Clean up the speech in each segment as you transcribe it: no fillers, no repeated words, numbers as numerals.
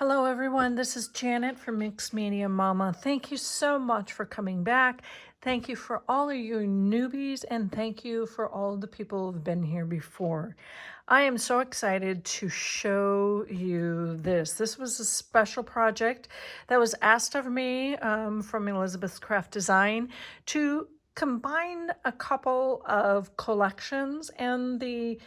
Hello everyone, this is Janet from Mixed Media Mama. Thank you so much for coming back. Thank you for all of you newbies and thank you for all the people who've been here before. I am so excited to show you this. This was a special project that was asked of me from Elizabeth's Craft Design to combine a couple of collections, and the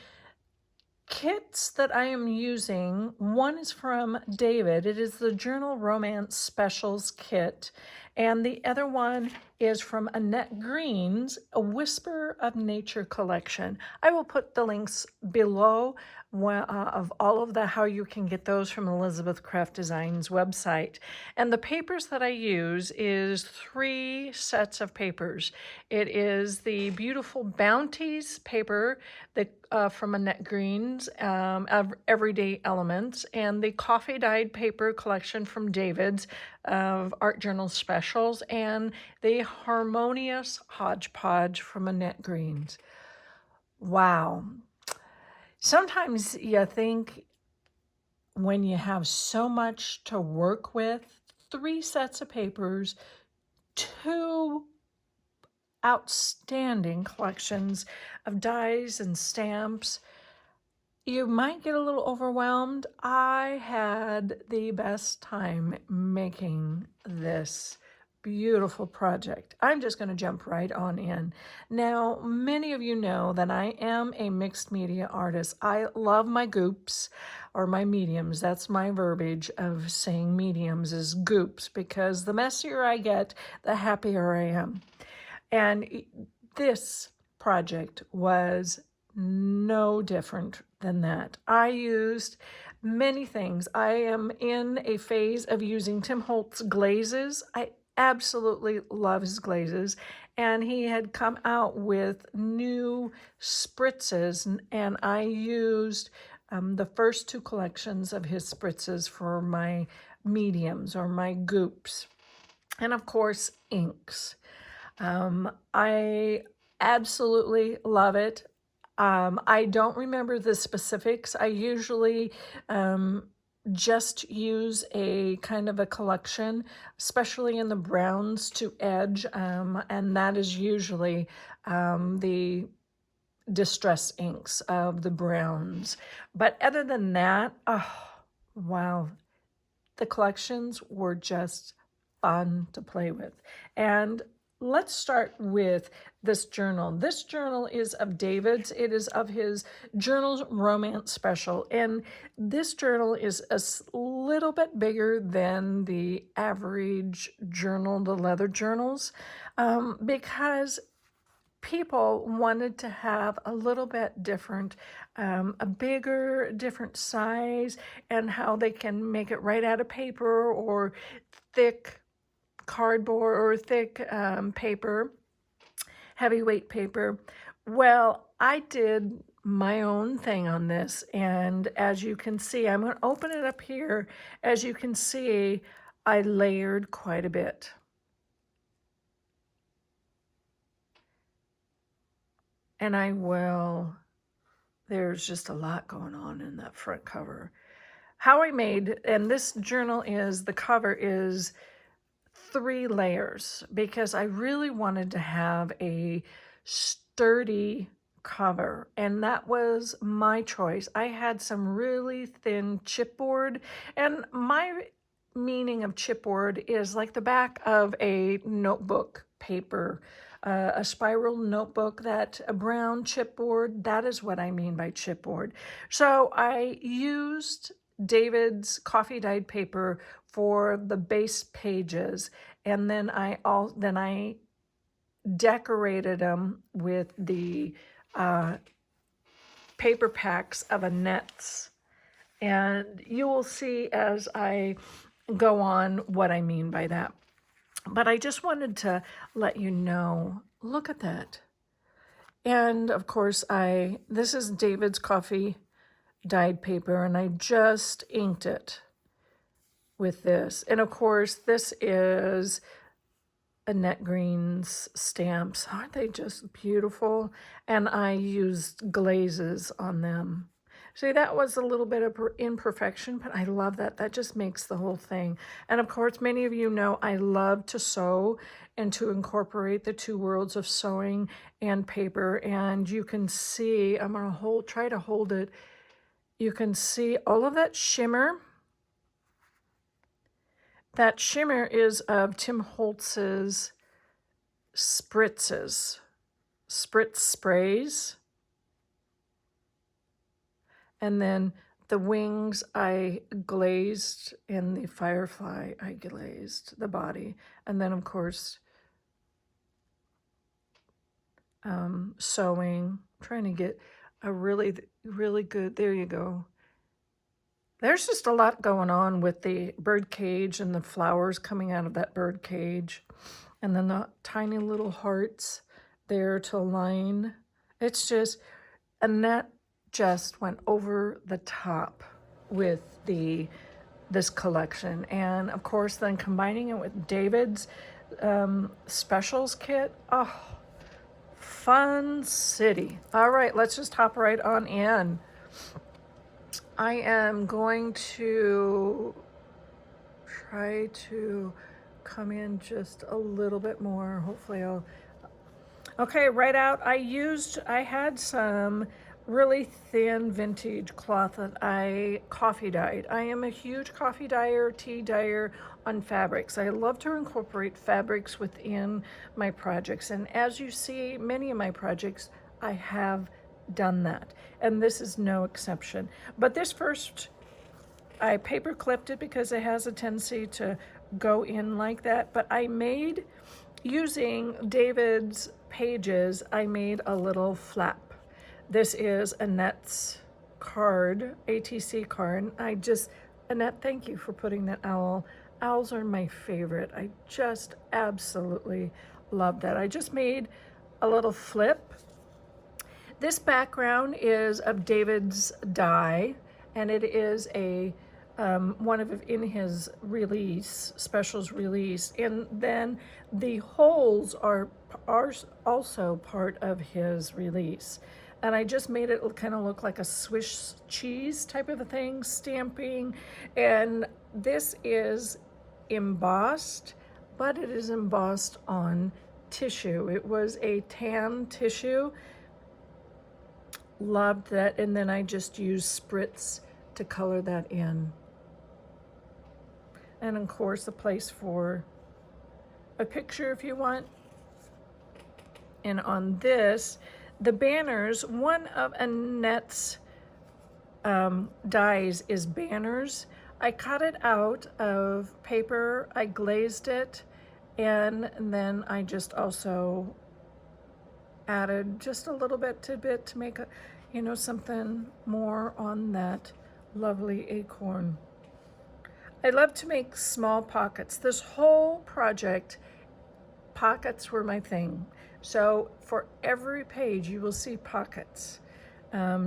kits that I am using, one is from Devid. It is the Journal Romance Specials kit. And the other one is from Annette Green's A Whisper of Nature collection. I will put the links below of all of how you can get those from Elizabeth Craft Design's website. And the papers that I use is 3 sets of papers. It is the beautiful Bounties paper that from Annette Green's Everyday Elements, and the coffee dyed paper collection from Devid's of Art Journal Specials, and the Harmonious Hodgepodge from Annette Green's. Wow. Sometimes you think when you have so much to work with, 3 sets of papers, 2 outstanding collections of dies and stamps, you might get a little overwhelmed. I had the best time making this beautiful project. I'm just going to jump right on in. Now, many of you know that I am a mixed media artist. I love my goops, or my mediums. That's my verbiage of saying mediums is goops, because the messier I get, the happier I am. And this project was no different than that. I used many things. I am in a phase of using Tim Holtz glazes. I absolutely love his glazes. And he had come out with new spritzes, and I used the first 2 collections of his spritzes for my mediums or my goops. And of course, inks. I absolutely love it. I don't remember the specifics. I usually just use a kind of a collection, especially in the browns to edge, and that is usually the distress inks of the browns. But other than that, oh, wow, the collections were just fun to play with. And let's start with this journal. This journal is of Devid's. It is of his Journal Romance Special. And this journal is a little bit bigger than the average journal, the leather journals, because people wanted to have a little bit different, a bigger, different size, and how they can make it right out of paper or thick cardboard or thick paper, heavyweight paper. Well, I did my own thing on this, and as you can see, I'm going to open it up here. As you can see, I layered quite a bit. And there's just a lot going on in that front cover. How I made, and this journal the cover is 3 layers, because I really wanted to have a sturdy cover, and that was my choice. I had some really thin chipboard, and my meaning of chipboard is like the back of a notebook paper, a spiral notebook, that a brown chipboard. That is what I mean by chipboard. So I used Devid's coffee dyed paper for the base pages, and then I decorated them with the paper packs of Annette's, and you will see as I go on what I mean by that. But I just wanted to let you know, look at that. And of course, this is Devid's coffee dyed paper, and I just inked it with this. And of course, this is Annette Green's stamps. Aren't they just beautiful? And I used glazes on them. See, that was a little bit of imperfection, but I love that. That just makes the whole thing. And of course, many of you know I love to sew and to incorporate the two worlds of sewing and paper. And you can see, I'm going to try to hold it. You can see all of that shimmer. That shimmer is of Tim Holtz's spritz sprays. And then the wings I glazed, and the firefly I glazed the body. And then, of course, sewing, trying to get a really, really good, there you go. There's just a lot going on with the bird cage and the flowers coming out of that bird cage. And then the tiny little hearts there to line. It's just, Annette just went over the top with this collection. And of course, then combining it with Devid's specials kit. Oh, fun city. All right, let's just hop right on in. I am going to try to come in just a little bit more. Hopefully okay, right out. I had some really thin vintage cloth that I coffee dyed. I am a huge coffee dyer, tea dyer on fabrics. I love to incorporate fabrics within my projects. And as you see, many of my projects, I have done that. And this is no exception. But this first, I paper clipped it because it has a tendency to go in like that. But I made, using Devid's pages, I made a little flap. This is Annette's card, ATC card. Annette, thank you for putting that owl. Owls are my favorite. I just absolutely love that. I just made a little flip. This background is of Devid's die, and it is a one of in his release, specials release, and then the holes are also part of his release. And I just made it kind of look like a Swiss cheese type of a thing, stamping. And this is embossed, but it is embossed on tissue. It was a tan tissue. Loved that. And then I just used spritz to color that in. And of course, a place for a picture if you want. And on this, the banners, one of Annette's dies is banners. I cut it out of paper, I glazed it, and then I just also added just a little bit to make a, something more on that lovely acorn. I love to make small pockets. This whole project, pockets were my thing. So for every page, you will see pockets,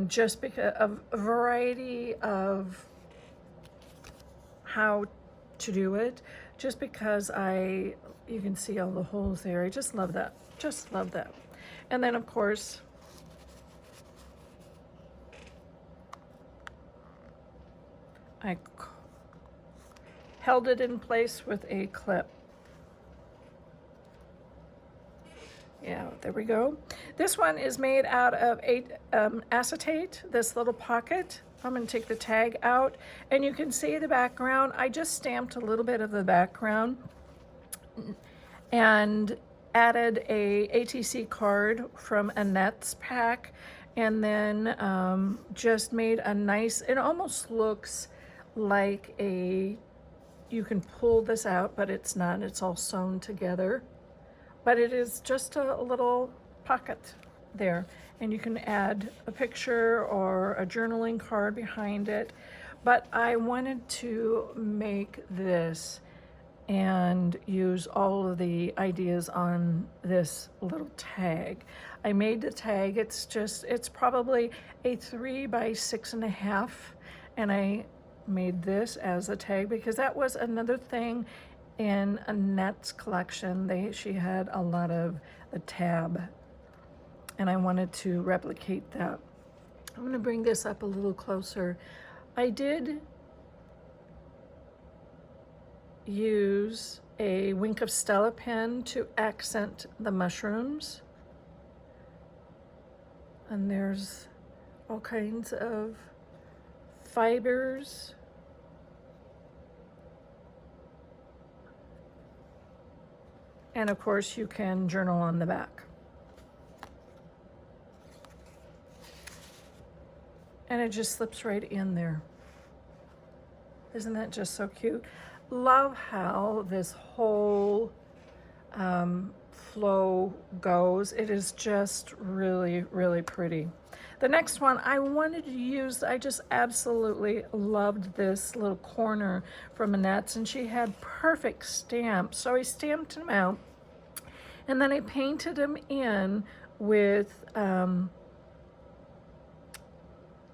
just because of a variety of how to do it, just because you can see all the holes there. I just love that, just love that. And then of course, I held it in place with a clip. Yeah, there we go. This one is made out of acetate, this little pocket. I'm going to take the tag out, and you can see the background. I just stamped a little bit of the background and added a ATC card from Annette's pack, and then just made a nice, it almost looks like you can pull this out, but it's not, it's all sewn together. But it is just a little pocket there. And you can add a picture or a journaling card behind it. But I wanted to make this and use all of the ideas on this little tag. I made the tag, it's probably a 3 by 6.5. And I made this as a tag because that was another thing in Annette's collection. She had a lot of the tab, and I wanted to replicate that. I'm going to bring this up a little closer. I did use a Wink of Stella pen to accent the mushrooms. And there's all kinds of fibers. And of course you can journal on the back. And it just slips right in there. Isn't that just so cute? Love how this whole flow goes. It is just really, really pretty. The next one I wanted to use, I just absolutely loved this little corner from Annette's, and she had perfect stamps. So I stamped them out, and then I painted them in with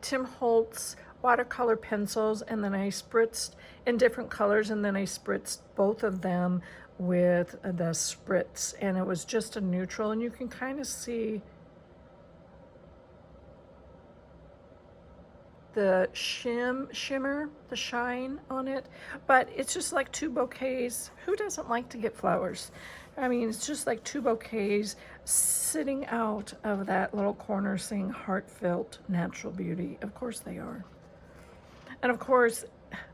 Tim Holtz watercolor pencils, and then I spritzed in different colors, and then I spritzed both of them with the spritz, and it was just a neutral, and you can kind of see the shimmer, the shine on it, but it's just like two bouquets. Who doesn't like to get flowers? I mean, it's just like two bouquets sitting out of that little corner saying heartfelt natural beauty. Of course they are. And of course,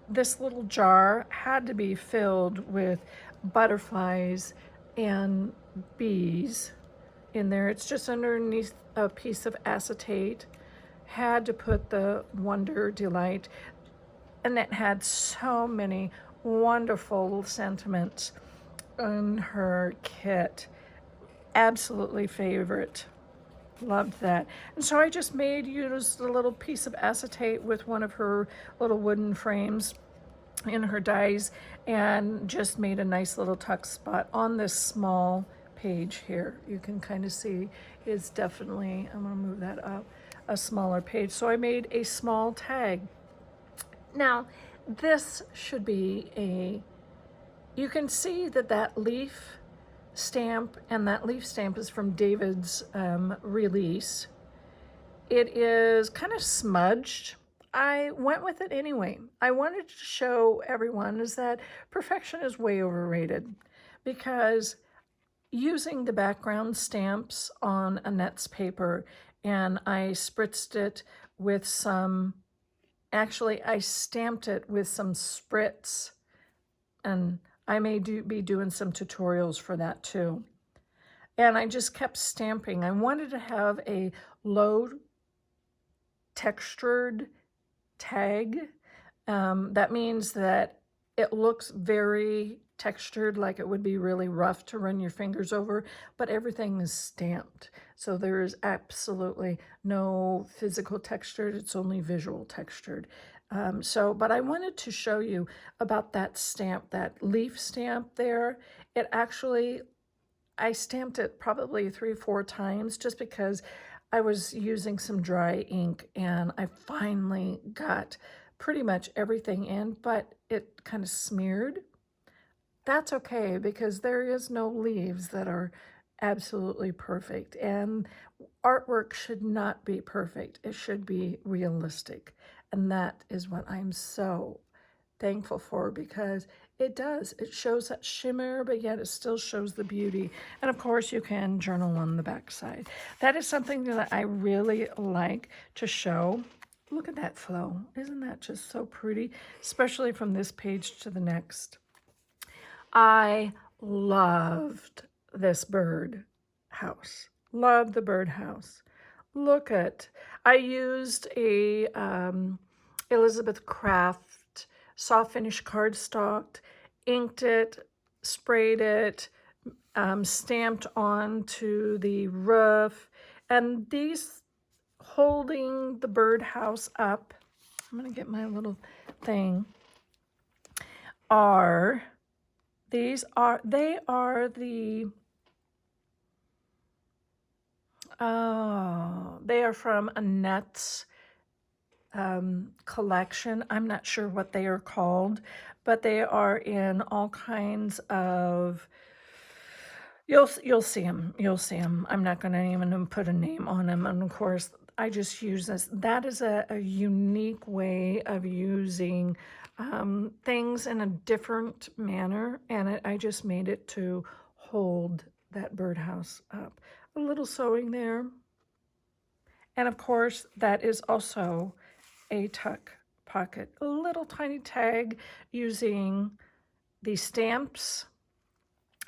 this little jar had to be filled with butterflies and bees in there. It's just underneath a piece of acetate. Had to put the Wonder Delight, and it had so many wonderful sentiments in her kit. Absolutely favorite. Loved that. And so I just used a little piece of acetate with one of her little wooden frames in her dies, and just made a nice little tuck spot on this small page here. You can kind of see it's definitely, I'm going to move that up, a smaller page. So I made a small tag. Now, this should be you can see that leaf stamp, and that leaf stamp is from Devid's release. It is kind of smudged. I went with it anyway. I wanted to show everyone is that perfection is way overrated, because using the background stamps on Annette's paper, and I spritzed it with some, actually I stamped it with some spritz, and I may be doing some tutorials for that too. And I just kept stamping. I wanted to have a low textured tag. That means that it looks very textured, like it would be really rough to run your fingers over, but everything is stamped. So there is absolutely no physical texture, it's only visual textured. But I wanted to show you about that stamp, that leaf stamp there. It actually, I stamped it probably 3 or 4 times just because I was using some dry ink, and I finally got pretty much everything in, but it kind of smeared. That's okay, because there is no leaves that are absolutely perfect, and artwork should not be perfect. It should be realistic, and that is what I'm so thankful for, because it does. It shows that shimmer, but yet it still shows the beauty. And of course, you can journal on the back side. That is something that I really like to show. Look at that flow. Isn't that just so pretty? Especially from this page to the next. I loved this bird house. Love the bird house. Look at, I used a Elizabeth Craft soft finish cardstock, inked it, sprayed it, stamped onto the roof, and these holding the birdhouse up, I'm gonna get my little thing, they are from Annette's collection. I'm not sure what they are called, but they are in all kinds of, you'll see them. I'm not going to even put a name on them. And of course, I just use this. That is a unique way of using things in a different manner, and I just made it to hold that birdhouse up. A little sewing there. And of course, that is also a tuck pocket. A little tiny tag using the stamps.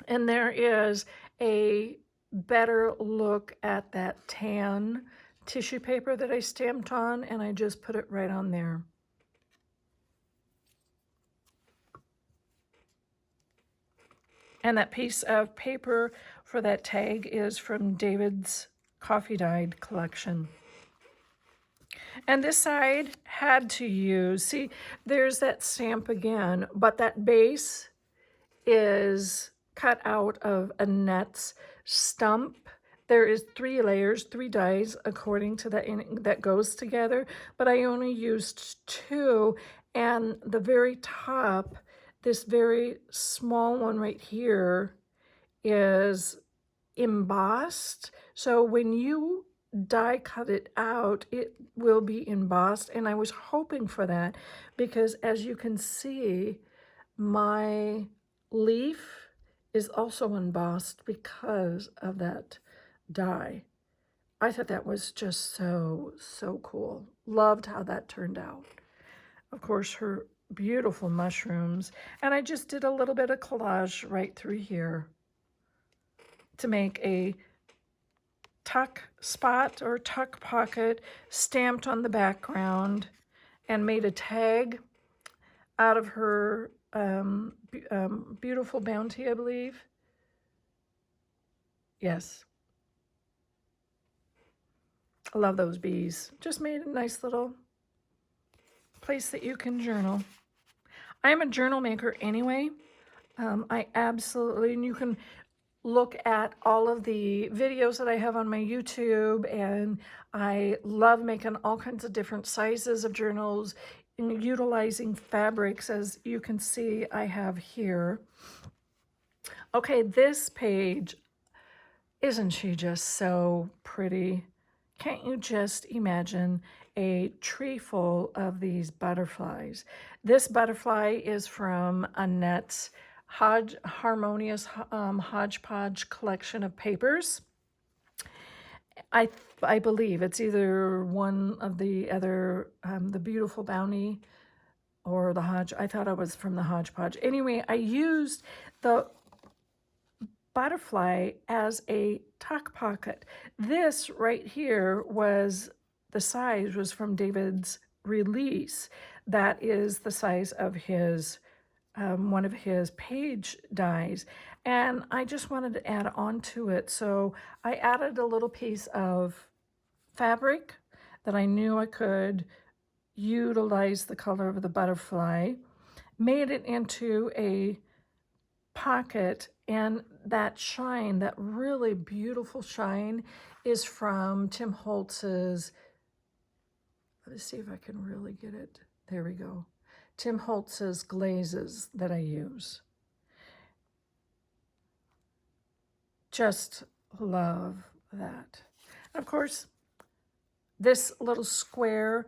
And there is a better look at that tan tissue paper that I stamped on, and I just put it right on there. And that piece of paper for that tag is from Devid's Coffee Dyed collection. And this side had to use, see, there's that stamp again, but that base is cut out of Annette's stump. There is 3 layers, 3 dies according to that goes together, but I only used 2, and the very top, this very small one right here, is embossed. So when you die cut it out, it will be embossed, and I was hoping for that because, as you can see, my leaf is also embossed because of that die. I thought that was just so cool. Loved how that turned out. Of course, her beautiful mushrooms, and I just did a little bit of collage right through here to make a tuck spot or tuck pocket stamped on the background, and made a tag out of her beautiful bounty, I believe. Yes. I love those bees. Just made a nice little place that you can journal. I'm a journal maker anyway. I absolutely, and you can look at all of the videos that I have on my YouTube, and I love making all kinds of different sizes of journals and utilizing fabrics, as you can see I have here. Okay, this page, isn't she just so pretty? Can't you just imagine a tree full of these butterflies? This butterfly is from Annette's Harmonious Hodgepodge collection of papers. I believe it's either one of the other, the Beautiful Bounty or the Hodge. I thought it was from the Hodgepodge. Anyway, I used the butterfly as a tuck pocket. This right here was, the size was from Devid's release. That is the size of his one of his page dies, and I just wanted to add on to it, so I added a little piece of fabric that I knew I could utilize the color of the butterfly, made it into a pocket, and that shine, that really beautiful shine, is from Tim Holtz's, let's see if I can really get it, there we go, Tim Holtz's glazes that I use. Just love that. Of course, this little square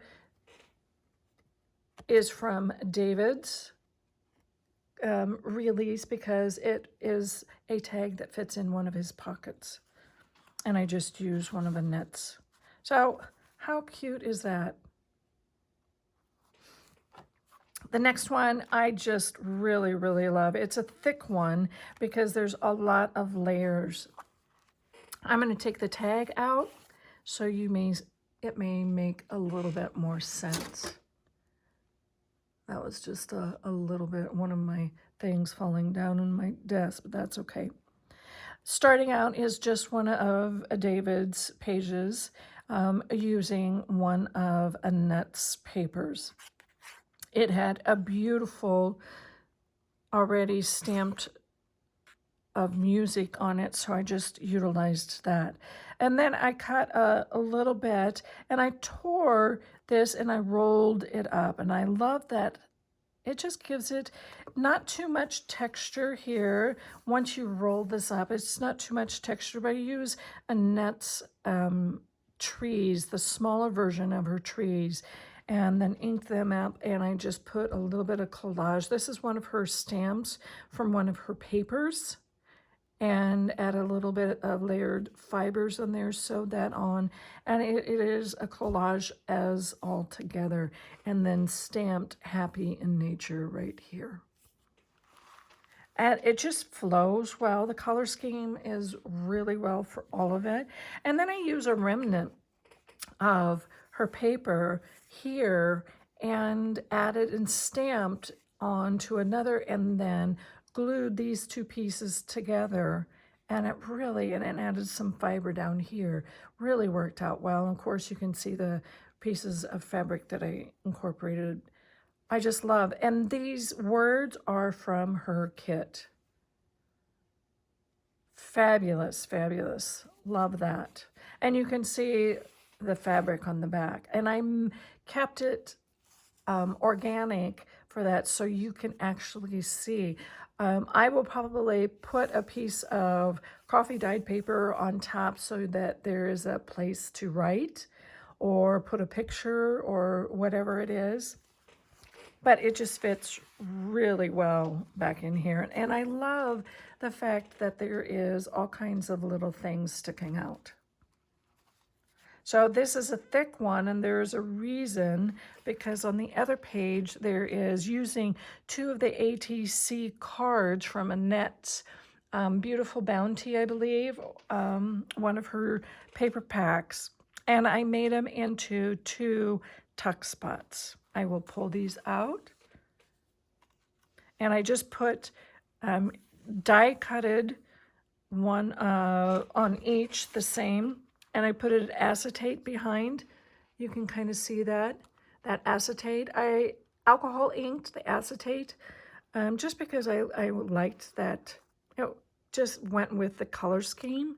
is from Devid's release because it is a tag that fits in one of his pockets. And I just use one of Annette's. So how cute is that? The next one I just really love. It's a thick one because there's a lot of layers. I'm going to take the tag out so it may make a little bit more sense. That was just a little bit, one of my things falling down on my desk, but that's okay. Starting out is just one of Devid's pages using one of Annette's papers. It had a beautiful, already stamped of music on it, so I just utilized that. And then I cut a little bit, and I tore this, and I rolled it up, and I love that. It just gives it not too much texture here. Once you roll this up, it's not too much texture, but I use Annette's trees, the smaller version of her trees, and then inked them up, and I just put a little bit of collage. This is one of her stamps from one of her papers, and add a little bit of layered fibers on there, sewed that on, and it is a collage as all together, and then stamped Happy in Nature right here. And it just flows well. The color scheme is really well for all of it. And then I use a remnant of her paper here and added and stamped onto another, and then glued these two pieces together, and it really, and added some fiber down here, really worked out well. And of course you can see the pieces of fabric that I incorporated. I just love, and these words are from her kit. Fabulous, fabulous. Love that. And you can see the fabric on the back. And I kept it organic for that, so you can actually see. I will probably put a piece of coffee dyed paper on top so that there is a place to write, or put a picture or whatever it is. But it just fits really well back in here. And I love the fact that there is all kinds of little things sticking out. So this is a thick one, and there's a reason, because on the other page there is using 2 of the ATC cards from Annette's Beautiful Bounty, I believe, one of her paper packs, and I made them into 2 tuck spots. I will pull these out, and I just put die cutted one on each the same, and I put it acetate behind. You can kind of see that acetate. I alcohol inked the acetate just because I liked that. It just went with the color scheme,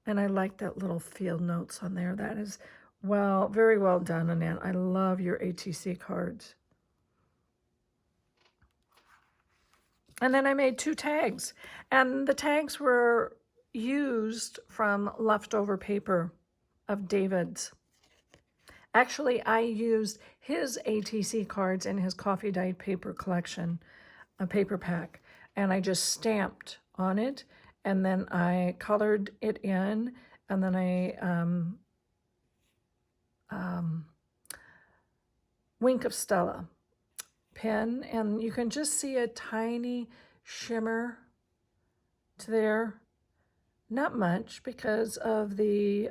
and I like that little field notes on there. That is very well done, Annette. I love your ATC cards. And then I made 2 tags, and the tags were used from leftover paper of Devid's. Actually, I used his ATC cards in his coffee dyed paper collection, a paper pack, and I just stamped on it, and then I colored it in, and then I Wink of Stella pen, and you can just see a tiny shimmer to there. Not much because of the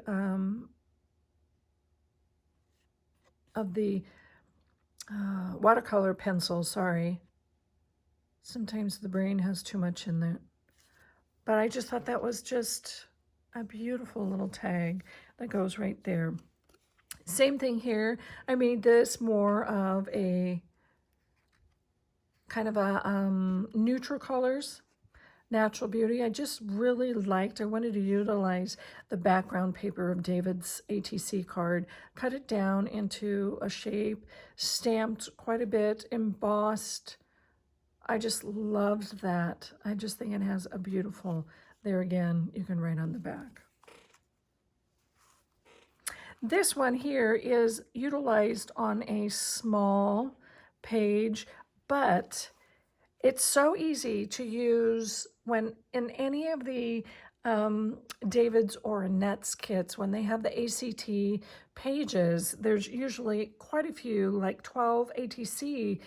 watercolor pencil, sorry. Sometimes the brain has too much in there. But I just thought that was just a beautiful little tag that goes right there. Same thing here. I made this more of a kind of a neutral colors, natural beauty. I just really liked, I wanted to utilize the background paper of Devid's ATC card, cut it down into a shape, stamped quite a bit, embossed. I just loved that. I just think it has a beautiful, there again, you can write on the back. This one here is utilized on a small page, but it's so easy to use when in any of the Devid's or Annette's kits, when they have the ACT pages, there's usually quite a few, like 12 ATC,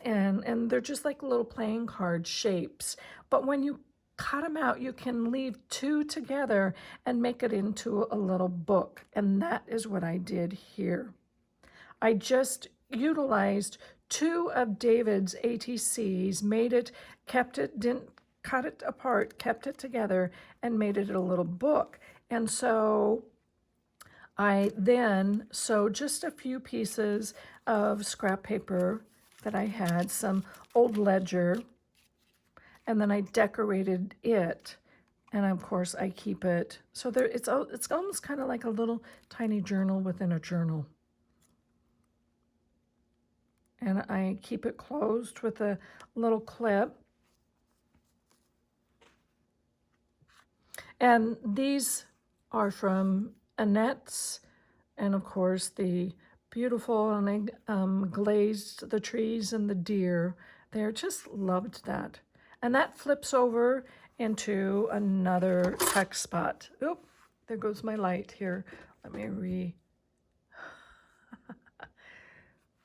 and they're just like little playing card shapes. But when you cut them out, you can leave 2 together and make it into a little book. And that is what I did here. I just utilized 2 of Devid's ATCs, made it, kept it, didn't cut it apart, kept it together, and made it a little book. And so I then sewed just a few pieces of scrap paper that I had, some old ledger, and then I decorated it, and of course I keep it so there. It's almost kind of like a little tiny journal within a journal, and I keep it closed with a little clip. And these are from Annette's, and of course the beautiful, and I glazed the trees and the deer there. Just loved that. And that flips over into another text spot. Oop, there goes my light here. Let me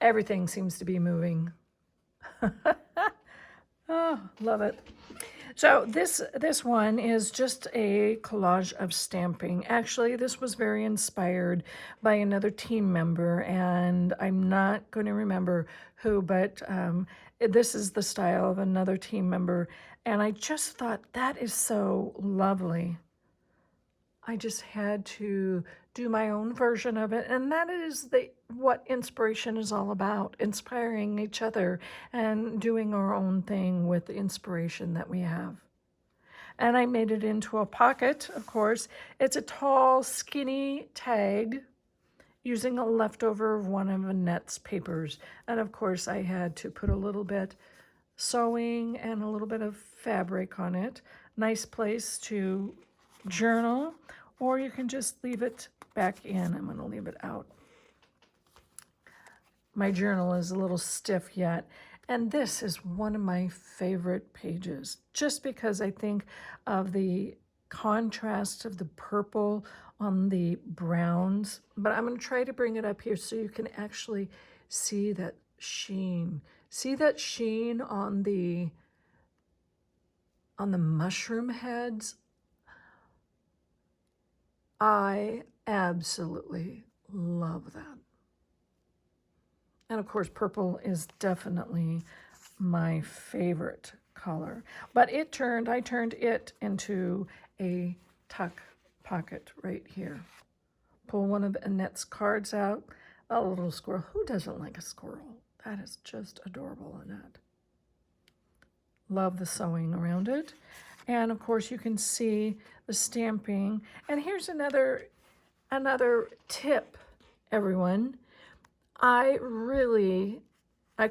everything seems to be moving. Oh, love it. So this one is just a collage of stamping. Actually, this was very inspired by another team member, and I'm not going to remember who, but this is the style of another team member, and I just thought that is so lovely. I just had to do my own version of it, and that is what inspiration is all about, inspiring each other and doing our own thing with the inspiration that we have. And I made it into a pocket, of course. It's a tall, skinny tag using a leftover of one of Annette's papers. And of course, I had to put a little bit sewing and a little bit of fabric on it. Nice place to journal, or you can just leave it back in. I'm going to leave it out. My journal is a little stiff yet, and this is one of my favorite pages, just because I think of the contrast of the purple on the browns. But I'm going to try to bring it up here so you can actually see that sheen. See that sheen on the mushroom heads? I absolutely love that. And of course, purple is definitely my favorite color. But I turned it into a tuck pocket right here. Pull one of Annette's cards out. A little squirrel. Who doesn't like a squirrel? That is just adorable, Annette. Love the sewing around it. And of course, you can see the stamping. And here's another tip, everyone. I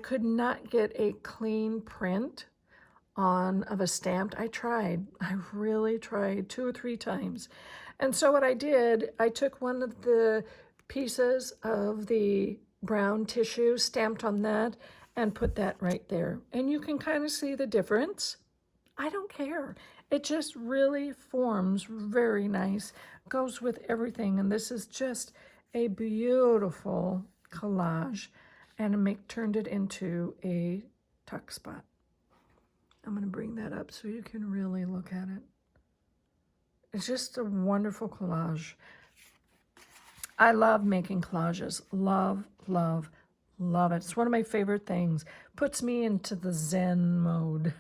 could not get a clean print of a stamp. I really tried 2 or 3 times. And so what I did, I took one of the pieces of the brown tissue, stamped on that, and put that right there. And you can kind of see the difference. I don't care. It just really forms very nice, goes with everything. And this is just a beautiful collage, and I turned it into a tuck spot. I'm going to bring that up so you can really look at it. It's just a wonderful collage. I love making collages. Love, love, love it. It's one of my favorite things. Puts me into the Zen mode.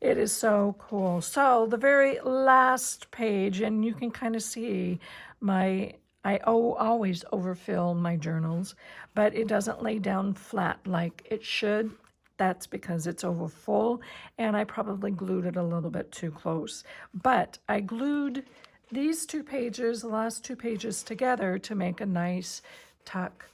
It is so cool. So the very last page, and you can kind of see I always overfill my journals, but it doesn't lay down flat like it should. That's because it's over full, and I probably glued it a little bit too close. But I glued these 2 pages, the last 2 pages together to make a nice tuck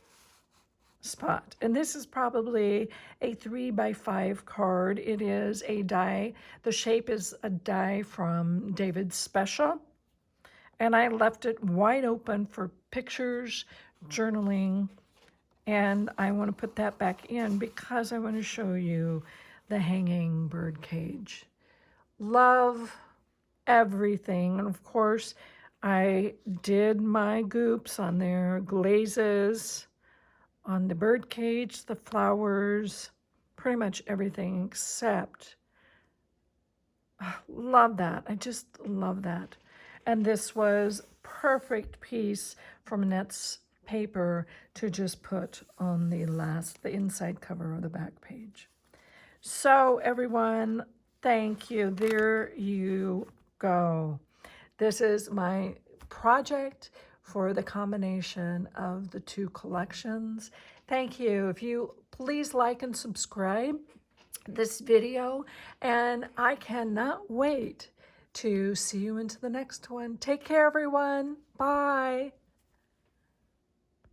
spot. And this is probably a 3x5 card. It is a die. The shape is a die from Devid's Special. And I left it wide open for pictures, journaling, and I want to put that back in because I want to show you the hanging bird cage. Love everything. And of course, I did my goops on there, glazes on the bird cage, the flowers, pretty much everything except, love that. I just love that. And this was perfect piece from Annette's paper to just put on the inside cover of the back page. So everyone, thank you. There you go. This is my project for the combination of the 2 collections. Thank you. If you please like and subscribe this video, and I cannot wait to see you into the next one. Take care, everyone. Bye.